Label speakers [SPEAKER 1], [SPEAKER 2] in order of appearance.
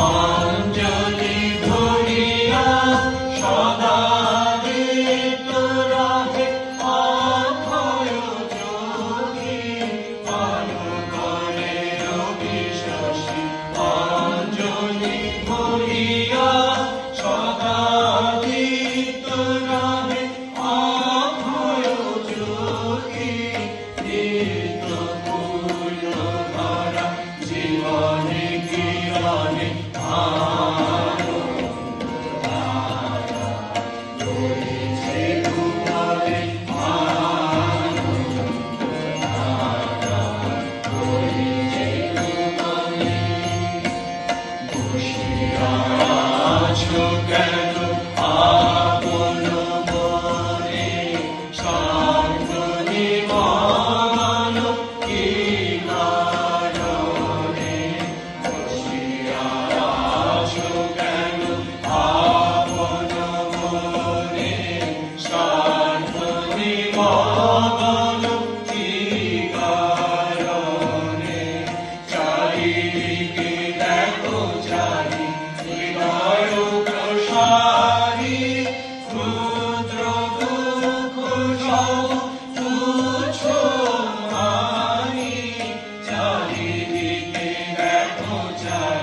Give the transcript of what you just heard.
[SPEAKER 1] অঞ্জলি ধরিয়া সদা দিত রহে অভয় জ্যোতি পালু করে রবি শশী অঞ্জলি ধরিয়া সদা দিত রহে অভয় জ্যোতি দিত পূর্ণ ধরা জীবনে কিরণে আলো ধারা ধরেছে ভুবনে আলো ধারা ধরেছে ভুবনে বসিয়া আছো কেন আপন মনে শান্ত নিমগ্ন কি কারণে বসিয়া আছো কেন আপন মনে শান্ত নিমগ্ন কি কারণে চারিদিকে দেখো চারি হৃদয় প্রসারী ক্ষুদ্র দুঃখ সব তুচ্ছ মানি চারিদিকে দেখো চারি